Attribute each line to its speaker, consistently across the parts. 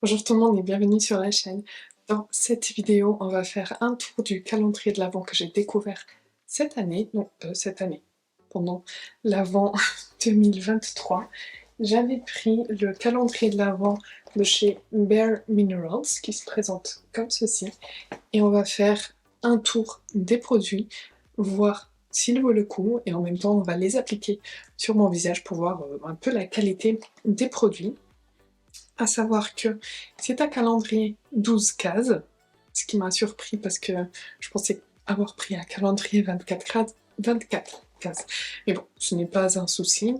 Speaker 1: Bonjour tout le monde et bienvenue sur la chaîne. Dans cette vidéo, on va faire un tour du calendrier de l'Avent que j'ai découvert cette année, pendant l'Avent 2023. J'avais pris le calendrier de l'Avent de chez Bare Minerals qui se présente comme ceci et on va faire un tour des produits, voir s'il vaut le coup et en même temps on va les appliquer sur mon visage pour voir un peu la qualité des produits. À savoir que c'est un calendrier 12 cases, ce qui m'a surpris parce que je pensais avoir pris un calendrier 24 cases. Mais bon, ce n'est pas un souci.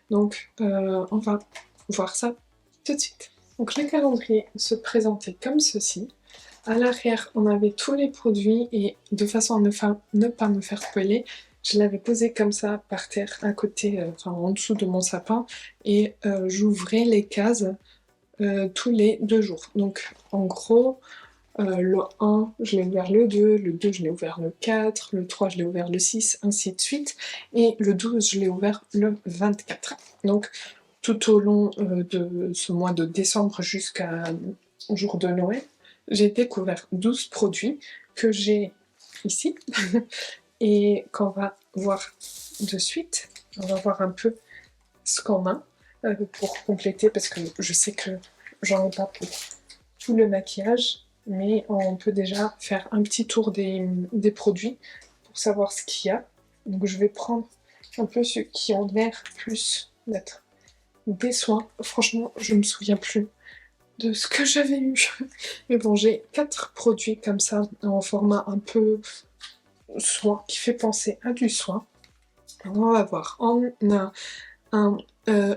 Speaker 1: Donc, on va voir ça tout de suite. Donc, le calendrier se présentait comme ceci. À l'arrière, on avait tous les produits et de façon à ne pas me faire spoiler, je l'avais posé comme ça par terre, à côté, en dessous de mon sapin, et j'ouvrais les cases tous les 2 jours. Donc en gros, le 1, je l'ai ouvert le 2, le 2, je l'ai ouvert le 4, le 3, je l'ai ouvert le 6, ainsi de suite. Et le 12, je l'ai ouvert le 24. Donc tout au long de ce mois de décembre jusqu'au jour de Noël, j'ai découvert 12 produits que j'ai ici et qu'on va voir de suite. On va voir un peu ce qu'on a pour compléter parce que je sais que j'en ai pas pour tout le maquillage, mais on peut déjà faire un petit tour des produits pour savoir ce qu'il y a. Donc je vais prendre un peu ceux qui ont l'air plus d'être des soins. Franchement, je me souviens plus de ce que j'avais eu. Mais bon, j'ai 4 produits comme ça en format un peu soin qui fait penser à du soin. Alors, on va voir. On a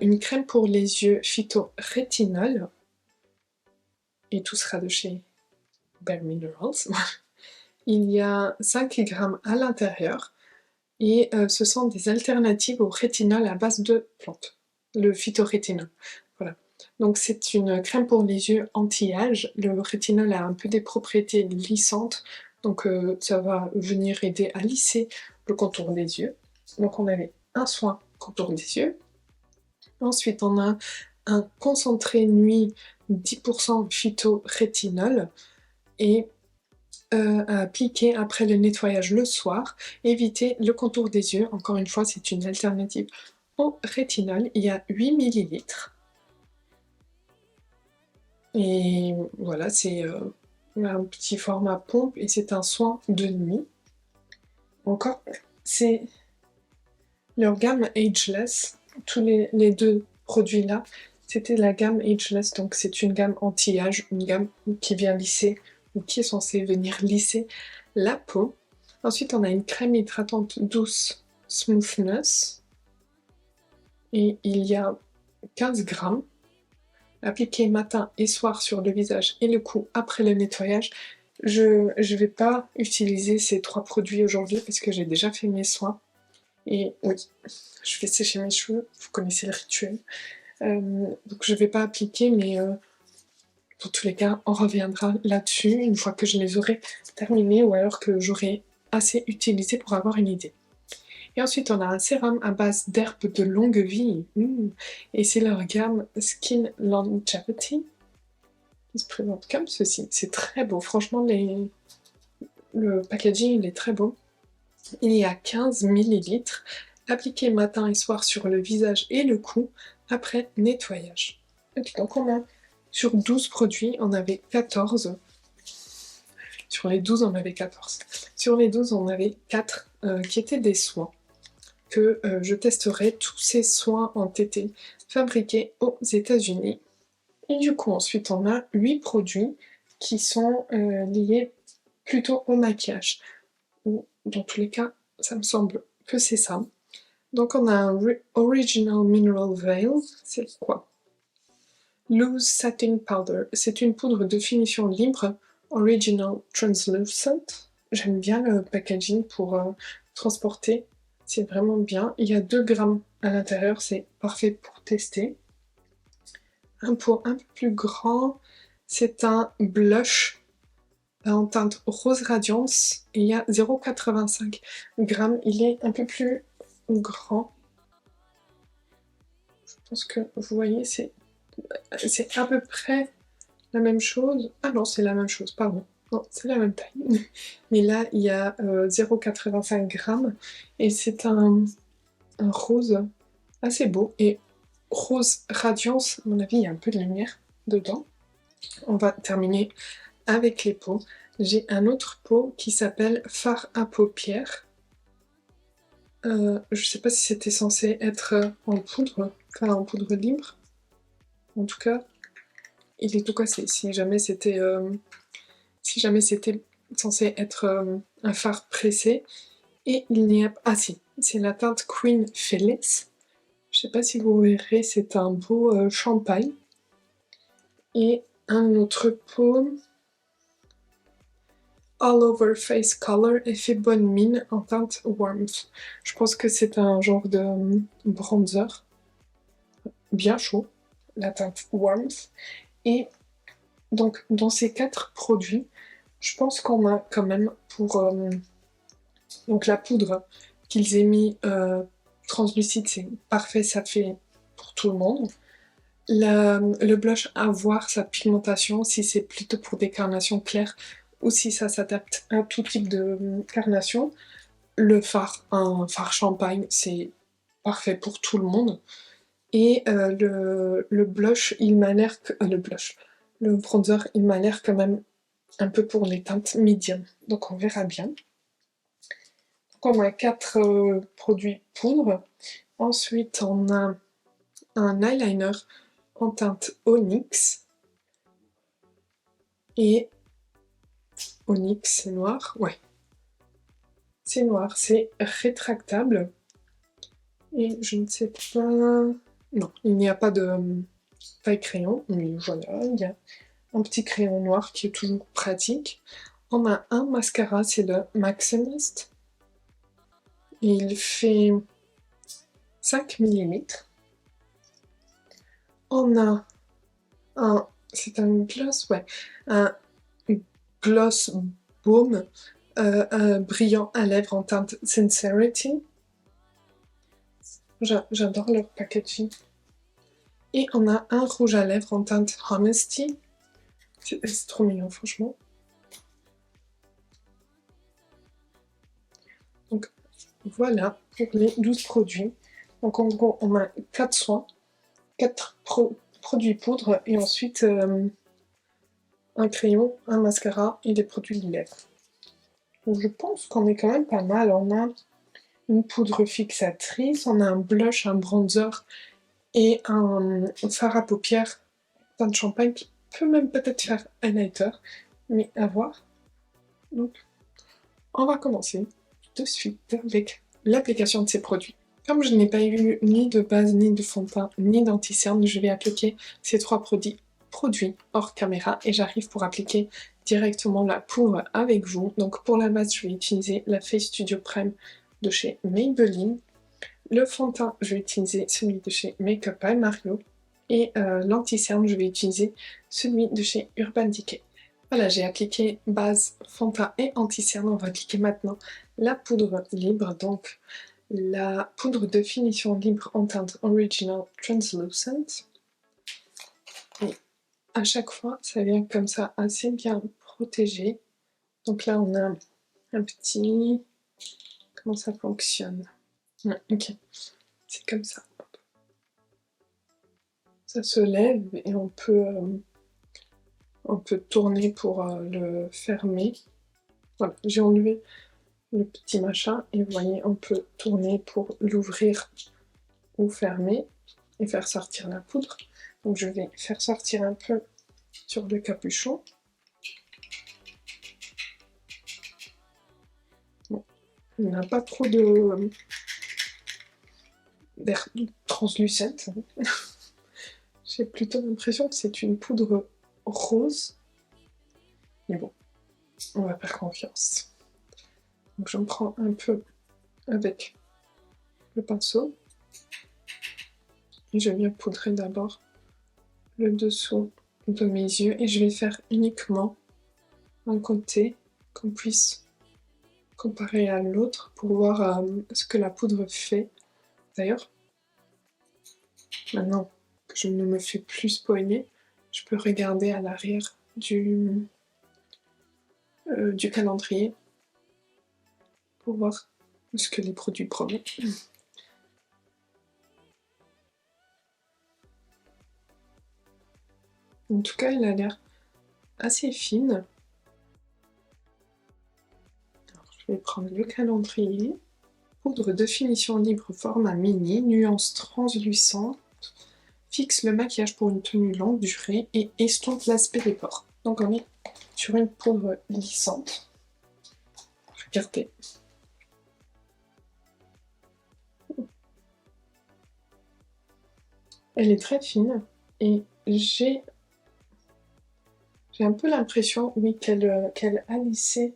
Speaker 1: une crème pour les yeux phyto-rétinol et tout sera de chez Bare Minerals. Il y a 5 grammes à l'intérieur et ce sont des alternatives au rétinol à base de plantes, le phytorétinol. Voilà. Donc c'est une crème pour les yeux anti-âge. Le rétinol a un peu des propriétés lissantes, donc ça va venir aider à lisser le contour des yeux. Donc on avait un soin contour des yeux. Ensuite on a un concentré nuit 10% phytorétinol et à appliquer après le nettoyage le soir. Éviter le contour des yeux, encore une fois c'est une alternative au rétinol. Il y a 8 millilitres. Et voilà, c'est un petit format pompe et c'est un soin de nuit. Encore, c'est leur gamme Ageless, tous les deux produits là, c'était la gamme Ageless, donc c'est une gamme anti-âge, une gamme qui vient lisser, ou qui est censée venir lisser la peau. Ensuite, on a une crème hydratante douce Smoothness, et il y a 15 grammes, appliquée matin et soir sur le visage et le cou après le nettoyage. Je vais pas utiliser ces 3 produits aujourd'hui parce que j'ai déjà fait mes soins. Et oui, je fais sécher mes cheveux, vous connaissez le rituel. Donc je vais pas appliquer, mais dans tous les cas, on reviendra là-dessus une fois que je les aurai terminés ou alors que j'aurai assez utilisé pour avoir une idée. Et ensuite, on a un sérum à base d'herbes de longue vie. Et c'est leur gamme Skin Longevity qui se présente comme ceci. C'est très beau, franchement, le packaging il est très beau. Il y a 15 millilitres, appliqué matin et soir sur le visage et le cou après nettoyage. Ok, donc on a sur 12 produits, on avait 14. Sur les 12, on avait 14. Sur les 12, on avait 4 qui étaient des soins. Que je testerai. Tous ces soins ont été fabriqués aux États-Unis. Et du coup, ensuite, on a 8 produits qui sont liés plutôt au maquillage. Ou dans tous les cas, ça me semble que c'est ça. Donc on a un Original Mineral Veil, c'est quoi? Loose Setting Powder, c'est une poudre de finition libre, Original Translucent. J'aime bien le packaging pour transporter, c'est vraiment bien. Il y a 2 grammes à l'intérieur, c'est parfait pour tester. Un pot un peu plus grand, c'est un blush en teinte Rose Radiance et il y a 0,85 grammes. Il est un peu plus grand. Je pense que vous voyez, c'est à peu près la même chose. Ah non, c'est la même chose, pardon. Non, c'est la même taille. Mais là, il y a 0,85 grammes et c'est un rose assez beau. Et rose radiance, à mon avis, il y a un peu de lumière dedans. On va terminer avec les pots. J'ai un autre pot qui s'appelle fard à paupières. Je sais pas si c'était censé être en poudre, enfin en poudre libre. En tout cas, il est tout cassé. Si jamais c'était censé être un fard pressé, et il n'y a... Ah si, c'est la teinte Queen Phyllis. Je sais pas si vous verrez, c'est un beau champagne. Et un autre pot, All Over Face Color, effet bonne mine en teinte Warmth. Je pense que c'est un genre de bronzer bien chaud, la teinte Warmth. Et donc, dans ces 4 produits, je pense qu'on a quand même pour donc la poudre qu'ils aient mis translucide, c'est parfait, ça fait pour tout le monde. Le blush, à voir sa pigmentation, si c'est plutôt pour des carnations claires ou si ça s'adapte à tout type de carnation. Le fard, un fard champagne, c'est parfait pour tout le monde. Et le blush, il m'a l'air que... le bronzer, il m'a l'air quand même un peu pour les teintes medium. Donc on verra bien. Donc on a 4 produits poudre. Ensuite, on a un eyeliner en teinte Onyx. Et Onyx, c'est noir. Ouais. C'est noir, c'est rétractable. Et je ne sais pas... Non, il n'y a pas de taille crayon. Mais voilà, il y a un petit crayon noir qui est toujours pratique. On a un mascara, c'est le Maximist. Il fait 5 mm. On a un... C'est un gloss, ouais. Un gloss baume brillant à lèvres en teinte Sincerity. J'adore leur packaging. Et on a un rouge à lèvres en teinte Honesty. C'est trop mignon, franchement. Donc voilà pour les 12 produits. Donc en gros, on a 4 soins, 4 produits poudre et ensuite un crayon, un mascara et des produits de lèvres. Donc je pense qu'on est quand même pas mal. On a une poudre fixatrice, on a un blush, un bronzer et un fard à paupières teinte champagne qui peut même peut-être faire highlighter, mais à voir. Donc on va commencer de suite avec l'application de ces produits. Comme je n'ai pas eu ni de base, ni de fond de teint, ni d'anti-cerne, je vais appliquer ces 3 produits hors caméra et j'arrive pour appliquer directement la poudre avec vous. Donc pour la base, je vais utiliser la Face Studio Prime de chez Maybelline. Le fond de teint, je vais utiliser celui de chez Makeup by Mario. Et l'anti-cerne, je vais utiliser celui de chez Urban Decay. Voilà, j'ai appliqué base, fond de teint et anti-cerne. On va appliquer maintenant la poudre libre, donc la poudre de finition libre en teinte Original Translucent. Et à chaque fois, ça vient comme ça, assez bien protégé. Donc là, on a un petit... Comment ça fonctionne? Ok, c'est comme ça. Ça se lève et on peut tourner pour le fermer. Voilà, j'ai enlevé le petit machin et vous voyez, on peut tourner pour l'ouvrir ou fermer et faire sortir la poudre. Donc je vais faire sortir un peu sur le capuchon. Bon, il n'y a pas trop d'air translucente. J'ai plutôt l'impression que c'est une poudre rose. Mais bon, on va faire confiance. Donc j'en prends un peu avec le pinceau. Et je viens poudrer d'abord le dessous de mes yeux. Et je vais faire uniquement un côté qu'on puisse comparer à l'autre pour voir ce que la poudre fait. D'ailleurs, maintenant que je ne me fais plus spoiler, je peux regarder à l'arrière du calendrier pour voir ce que les produits promettent. En tout cas, elle a l'air assez fine. Alors, je vais prendre le calendrier. Poudre de finition libre format mini, nuance translucente, fixe le maquillage pour une tenue longue durée et estompe l'aspect des pores. Donc on est sur une poudre lissante. Regardez. Elle est très fine et j'ai un peu l'impression, oui, qu'elle a lissé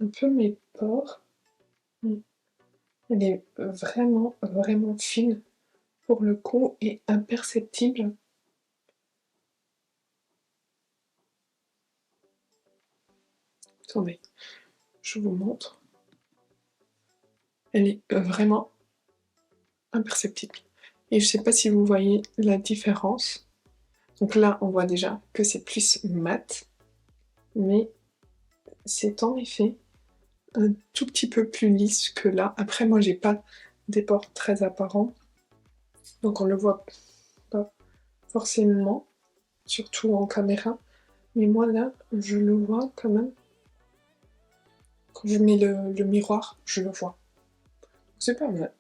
Speaker 1: un peu mes pores. Elle est vraiment, vraiment fine pour le coup et imperceptible. Attendez, je vous montre. Elle est vraiment imperceptible. Et je ne sais pas si vous voyez la différence. Donc là, on voit déjà que c'est plus mat, mais c'est en effet un tout petit peu plus lisse que là. Après, moi, j'ai pas des pores très apparents, donc on le voit pas forcément, surtout en caméra. Mais moi, là, je le vois quand même. Quand je mets le miroir, je le vois. C'est pas mal.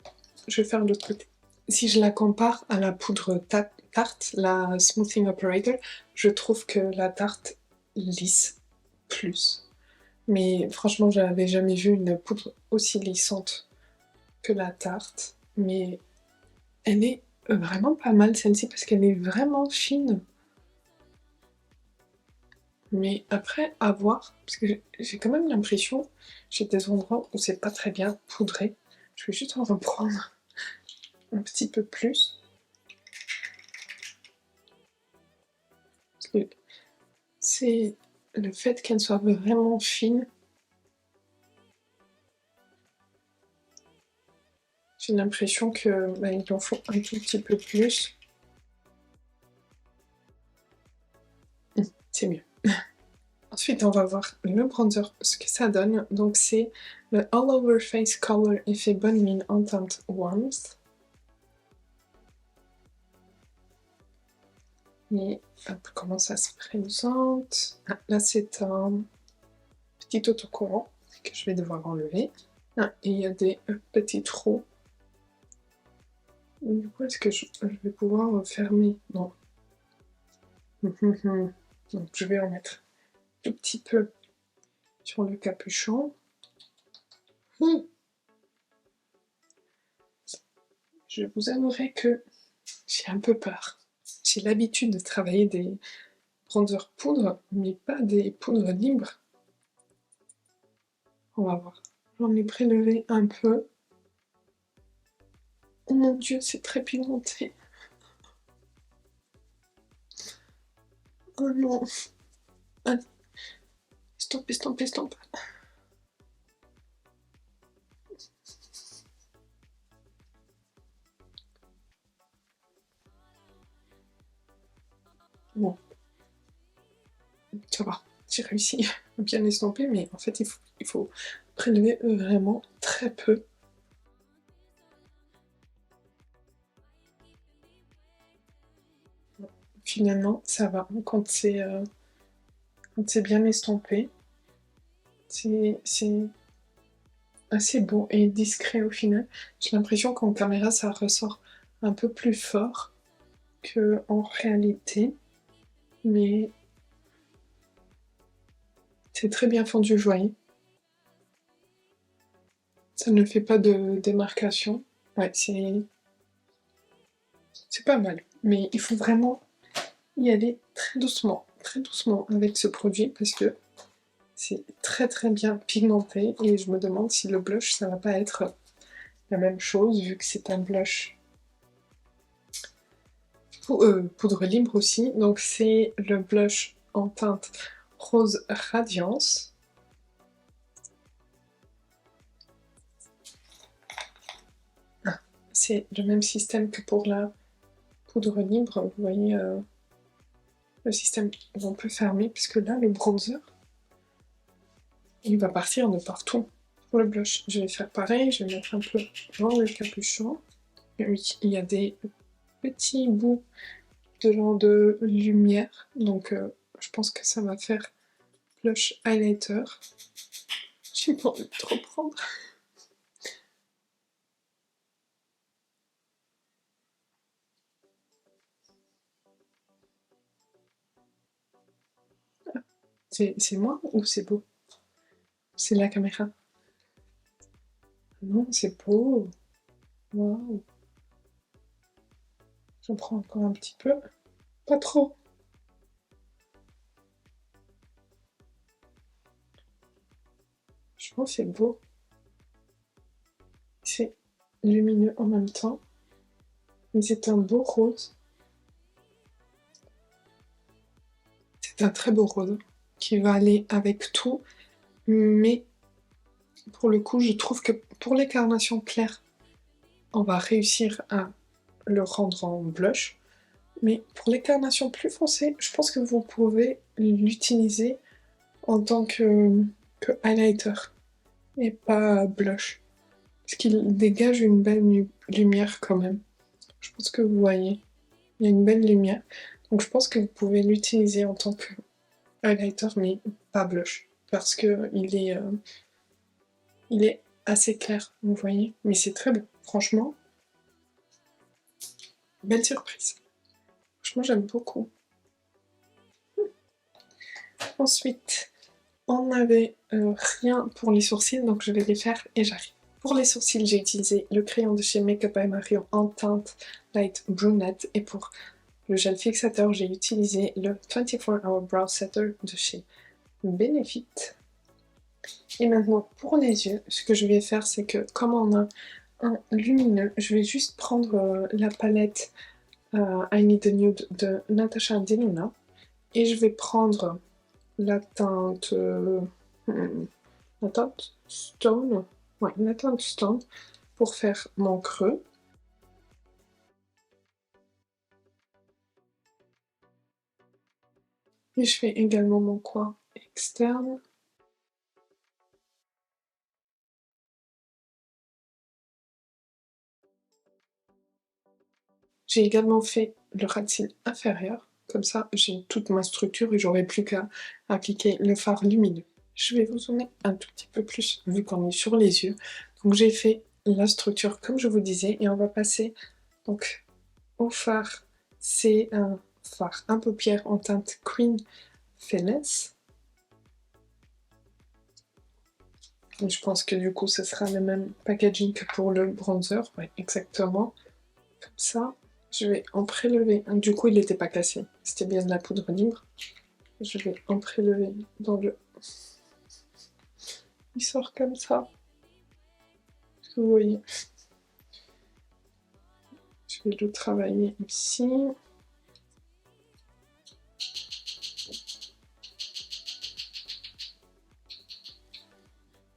Speaker 1: Je vais faire l'autre côté. Si je la compare à la poudre Tarte, la Smoothing Operator, je trouve que la Tarte lisse plus. Mais franchement, j'avais jamais vu une poudre aussi lissante que la Tarte. Mais elle est vraiment pas mal celle-ci parce qu'elle est vraiment fine. Mais après, à voir, parce que j'ai quand même l'impression, j'ai des endroits où c'est pas très bien poudré. Je vais juste en reprendre un petit peu plus. Parce que c'est le fait qu'elle soit vraiment fine. J'ai l'impression que il en faut un tout petit peu plus. C'est mieux. Ensuite, on va voir le bronzer, ce que ça donne. Donc, c'est le All Over Face Color Effet Bonne Mine en teinte Warmth. Et hop, comment ça se présente? Ah, là, c'est un petit autocollant que je vais devoir enlever. Ah, et il y a des petits trous. Du coup, est-ce que je vais pouvoir fermer? Non. Donc, je vais en mettre un tout petit peu sur le capuchon. Je vous avouerai que j'ai un peu peur. J'ai l'habitude de travailler des bronzers poudre, mais pas des poudres libres. On va voir. J'en ai prélevé un peu. Oh mon dieu, c'est très pigmenté. Oh non. Allez, estompe, estompe, estompe. Bon, ça va, j'ai réussi à bien estomper, mais en fait, il faut prélever vraiment très peu. Finalement, ça va quand c'est bien estompé. C'est assez beau et discret au final. J'ai l'impression qu'en caméra, ça ressort un peu plus fort qu'en réalité, mais c'est très bien fondu, vous voyez. Ça ne fait pas de démarcation. Ouais, c'est pas mal. Mais il faut vraiment y aller très doucement avec ce produit parce que c'est très très bien pigmenté et je me demande si le blush, ça va pas être la même chose vu que c'est un blush poudre libre aussi. Donc c'est le blush en teinte Rose Radiance. C'est le même système que pour la poudre libre, vous voyez, le système où on peut fermer, puisque là, le bronzer, il va partir de partout. Pour le blush, je vais faire pareil, je vais mettre un peu dans le capuchon. Et oui, il y a des petits bouts de genre de lumière, donc je pense que ça va faire blush highlighter. J'ai pas envie de trop prendre. C'est moi ou c'est beau? C'est la caméra. Non, c'est beau. Waouh. J'en prends encore un petit peu. Pas trop. Je pense que c'est beau. C'est lumineux en même temps. Mais c'est un beau rose. C'est un très beau rose qui va aller avec tout. Mais pour le coup, je trouve que pour les carnations claires, on va réussir à le rendre en blush. Mais pour les carnations plus foncées, je pense que vous pouvez l'utiliser en tant que highlighter et pas blush. Parce qu'il dégage une belle lumière quand même. Je pense que vous voyez, il y a une belle lumière. Donc je pense que vous pouvez l'utiliser en tant que highlighter, mais pas blush. Parce que il est assez clair, vous voyez. Mais c'est très beau, franchement. Belle surprise. Franchement, j'aime beaucoup. Ensuite, on n'avait rien pour les sourcils, donc je vais les faire et j'arrive. Pour les sourcils, j'ai utilisé le crayon de chez Makeup by Mario en teinte Light Brunette. Et pour le gel fixateur, j'ai utilisé le 24 Hour Brow Setter de chez Benefit. Et maintenant, pour les yeux, ce que je vais faire, c'est que comme on a un lumineux, je vais juste prendre la palette I Need a Nude de Natasha Denona. Et je vais prendre la teinte... la teinte Stone. Ouais, la teinte Stone pour faire mon creux. Et je fais également mon coin externe. J'ai également fait le ras de cils inférieur. Comme ça, j'ai toute ma structure et j'aurai plus qu'à appliquer le fard lumineux. Je vais vous zoomer un tout petit peu plus vu qu'on est sur les yeux. Donc j'ai fait la structure comme je vous disais et on va passer donc au fard. C'est un fard un paupière en teinte Queen Finesse. Je pense que du coup, ce sera le même packaging que pour le bronzer. Ouais, exactement. Comme ça, je vais en prélever. Du coup, il n'était pas cassé. C'était bien de la poudre libre. Je vais en prélever dans le... Il sort comme ça. Vous voyez. Je vais le travailler ici.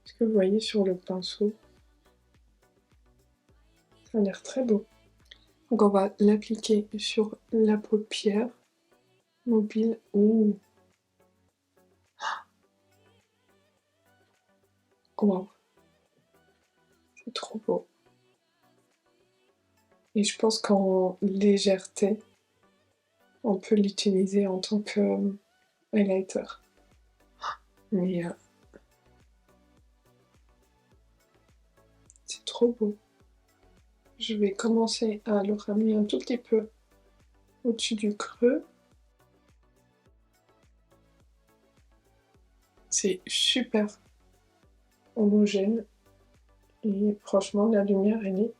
Speaker 1: Est-ce que vous voyez sur le pinceau? Ça a l'air très beau. Donc on va l'appliquer sur la paupière mobile. Ouh. Wow. C'est trop beau. Et je pense qu'en légèreté, on peut l'utiliser en tant que highlighter. Mais c'est trop beau. Je vais commencer à le ramener un tout petit peu au-dessus du creux. C'est super homogène. Et franchement, la lumière, elle est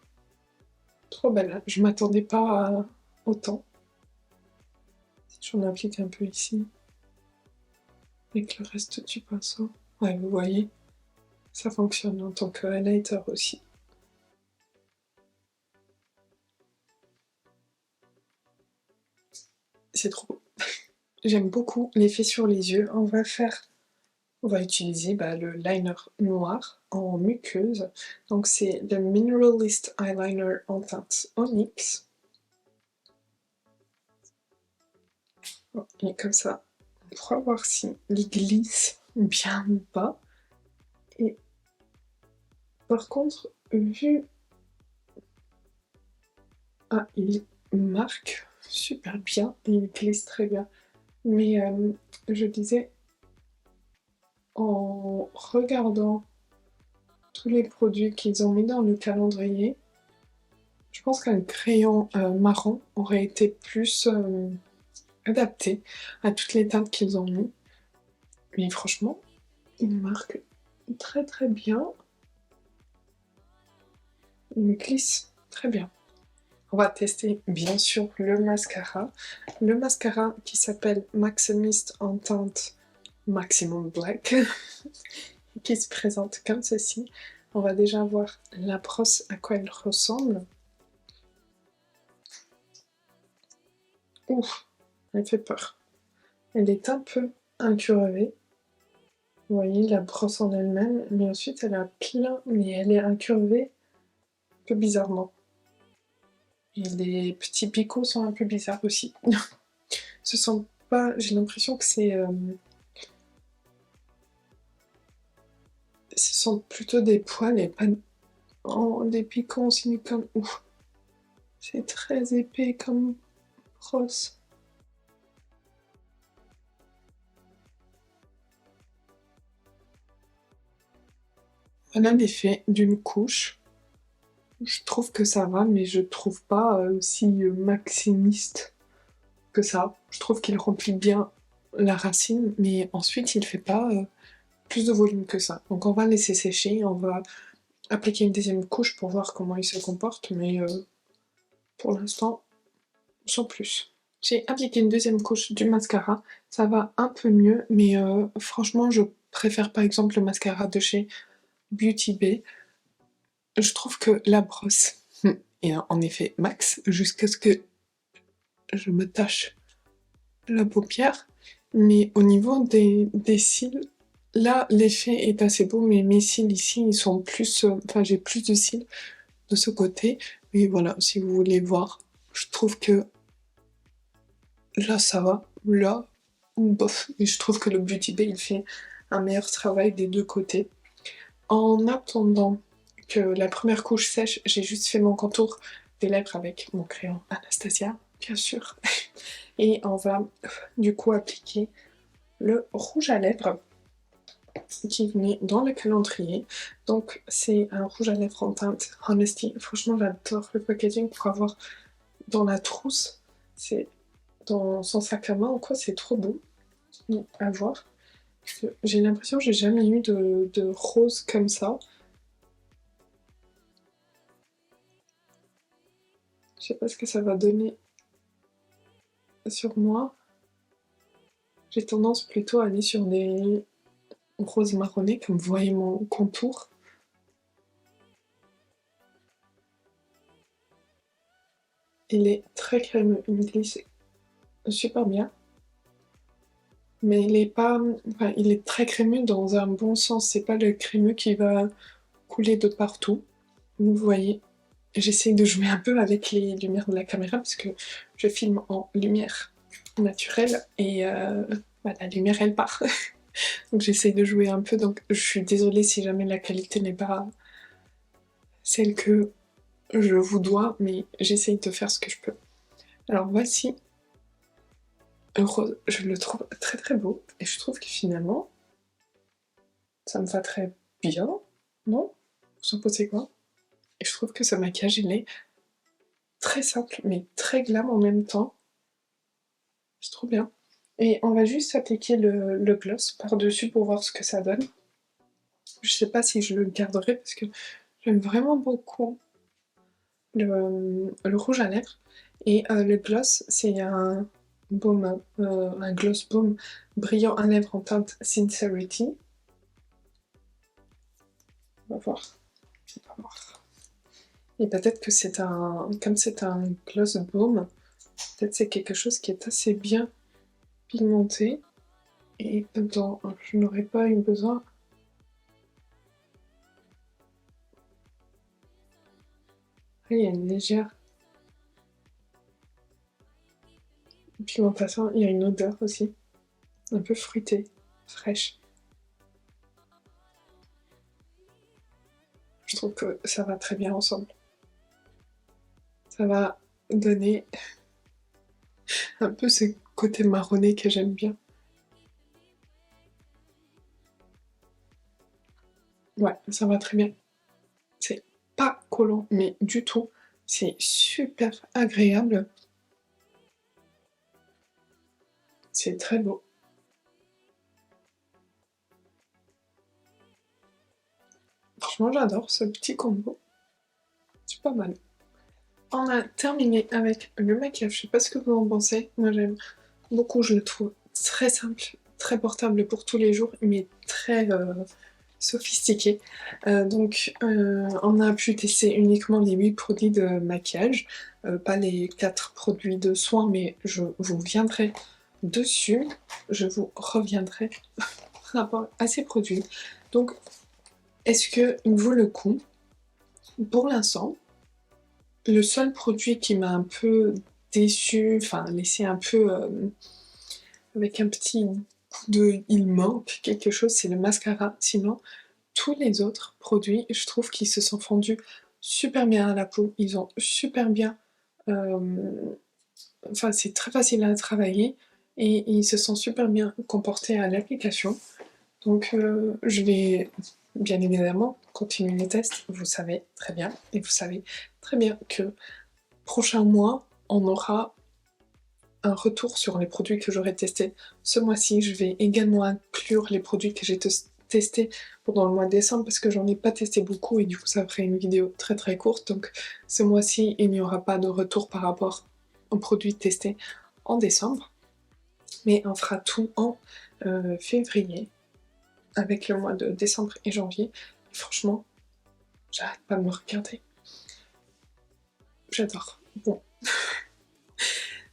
Speaker 1: trop belle. Je m'attendais pas à autant. J'en applique un peu ici. Avec le reste du pinceau. Ouais, vous voyez, ça fonctionne en tant que highlighter aussi. C'est trop beau. J'aime beaucoup l'effet sur les yeux. On va utiliser le liner noir en muqueuse. Donc c'est le Mineralist Eyeliner en teinte Onyx. Et comme ça, on pourra voir si il glisse bien ou pas. Et par contre, vu... Ah, il marque super bien, et il glisse très bien. Mais je disais, en regardant tous les produits qu'ils ont mis dans le calendrier, je pense qu'un crayon marron aurait été plus adapté à toutes les teintes qu'ils ont mis. Mais franchement, il marque très très bien. Il glisse très bien. On va tester bien sûr le mascara. Le mascara qui s'appelle Maximist en teinte Maximum Black, qui se présente comme ceci. On va déjà voir la brosse à quoi elle ressemble. Ouf, elle fait peur. Elle est un peu incurvée. Vous voyez la brosse en elle-même, mais ensuite elle a plein, mais elle est incurvée un peu bizarrement. Et les petits picots sont un peu bizarres aussi. Ce sont pas, j'ai l'impression que ce sont plutôt des poils et pas des picots en silicone. Ouf, c'est très épais comme brosse. Voilà l'effet d'une couche. Je trouve que ça va, mais je trouve pas si maximiste que ça. Je trouve qu'il remplit bien la racine, mais ensuite il fait pas plus de volume que ça. Donc on va laisser sécher, on va appliquer une deuxième couche pour voir comment il se comporte, mais pour l'instant, sans plus. J'ai appliqué une deuxième couche du mascara, ça va un peu mieux, mais franchement, je préfère par exemple le mascara de chez Beauty Bay. Je trouve que la brosse est en effet max, jusqu'à ce que je me tâche la paupière, mais au niveau des cils, là, l'effet est assez beau, mais mes cils ici, ils sont plus... Enfin, j'ai plus de cils de ce côté, mais voilà, si vous voulez voir, je trouve que là, ça va, là, bof, mais je trouve que le Beauty Bay, il fait un meilleur travail des deux côtés. En attendant que la première couche sèche, j'ai juste fait mon contour des lèvres avec mon crayon Anastasia, bien sûr. Et on va du coup appliquer le rouge à lèvres qui venait dans le calendrier. Donc c'est un rouge à lèvres en teinte Honesty. Franchement, j'adore le packaging pour avoir dans la trousse. C'est dans son sac à main ou quoi, c'est trop beau à voir. J'ai l'impression que j'ai jamais eu de rose comme ça. Je sais pas ce que ça va donner sur moi. J'ai tendance plutôt à aller sur des roses marronnées, comme vous voyez mon contour. Il est très crémeux, il glisse super bien. Mais il est pas... Enfin, il est très crémeux dans un bon sens. C'est pas le crémeux qui va couler de partout. Vous voyez, j'essaye de jouer un peu avec les lumières de la caméra parce que je filme en lumière naturelle et bah, la lumière elle part. Donc j'essaye de jouer un peu. Donc je suis désolée si jamais la qualité n'est pas celle que je vous dois, mais j'essaye de faire ce que je peux. Alors voici un rose. Je le trouve très très beau et je trouve que finalement ça me va très bien, non? Vous en pensez quoi? Et je trouve que ce maquillage, il est très simple, mais très glam en même temps. C'est trop bien. Et on va juste appliquer le gloss par-dessus pour voir ce que ça donne. Je sais pas si je le garderai parce que j'aime vraiment beaucoup le rouge à lèvres. Et le gloss, c'est un baume, un gloss baume brillant à lèvres en teinte Sincerity. On va voir. On va voir. Et peut-être que c'est un... Comme c'est un gloss baume, peut-être c'est quelque chose qui est assez bien pigmenté. Et dont je n'aurais pas eu besoin. Il y a une légère pigmentation, il y a une odeur aussi, un peu fruitée, fraîche. Je trouve que ça va très bien ensemble. Ça va donner un peu ce côté marronné que j'aime bien. Ouais, ça va très bien. C'est pas collant, mais du tout. C'est super agréable. C'est très beau. Franchement, j'adore ce petit combo. C'est pas mal. On a terminé avec le maquillage. Je sais pas ce que vous en pensez. Moi, j'aime beaucoup. Je le trouve très simple, très portable pour tous les jours, mais très sophistiqué. On a pu tester uniquement les 8 produits de maquillage, pas les 4 produits de soins, mais je vous viendrai dessus. Je vous reviendrai par rapport à ces produits. Donc, est-ce qu'il vaut le coup? Pour l'instant, le seul produit qui m'a un peu déçue, enfin laissé un peu avec un petit coup de il manque quelque chose, c'est le mascara. Sinon, tous les autres produits, je trouve qu'ils se sont fondus super bien à la peau. Ils ont super bien... Enfin, c'est très facile à travailler et ils se sont super bien comportés à l'application. Donc, je vais bien évidemment continuer les tests. Vous savez très bien, et vous savez très bien que prochain mois, on aura un retour sur les produits que j'aurai testés ce mois-ci. Je vais également inclure les produits que j'ai testés pendant le mois de décembre parce que j'en ai pas testé beaucoup et du coup ça ferait une vidéo très très courte. Donc ce mois-ci, il n'y aura pas de retour par rapport aux produits testés en décembre, mais on fera tout en février avec le mois de décembre et janvier. Et franchement, j'arrête pas de me regarder. J'adore. Bon.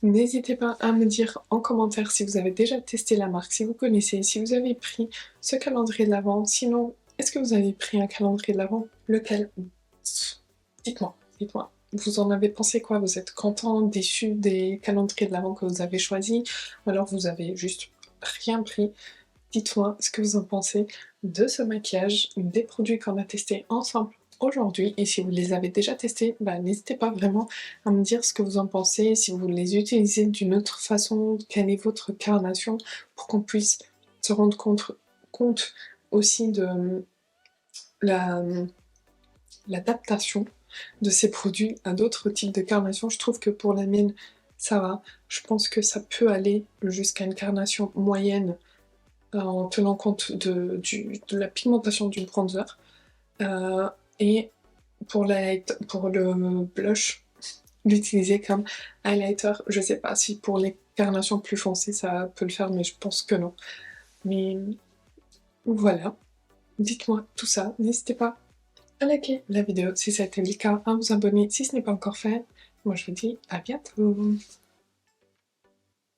Speaker 1: N'hésitez pas à me dire en commentaire si vous avez déjà testé la marque, si vous connaissez, si vous avez pris ce calendrier de l'Avent. Sinon, est-ce que vous avez pris un calendrier de l'Avent? Lequel? Dites-moi, dites-moi. Vous en avez pensé quoi? Vous êtes content, déçu des calendriers de l'Avent que vous avez choisis? Ou alors vous avez juste rien pris? Dites-moi ce que vous en pensez de ce maquillage, des produits qu'on a testés ensemble aujourd'hui. Et si vous les avez déjà testés, n'hésitez pas vraiment à me dire ce que vous en pensez, si vous les utilisez d'une autre façon, quelle est votre carnation, pour qu'on puisse se rendre compte aussi de l'adaptation de ces produits à d'autres types de carnation. Je trouve que pour la mienne, ça va. Je pense que ça peut aller jusqu'à une carnation moyenne en tenant compte de la pigmentation du bronzer. Et pour le blush, l'utiliser comme highlighter. Je sais pas si pour les carnations plus foncées ça peut le faire, mais je pense que non. Mais voilà, dites-moi tout ça. N'hésitez pas à liker la vidéo si ça a été le cas, à vous abonner si ce n'est pas encore fait. Moi je vous dis à bientôt.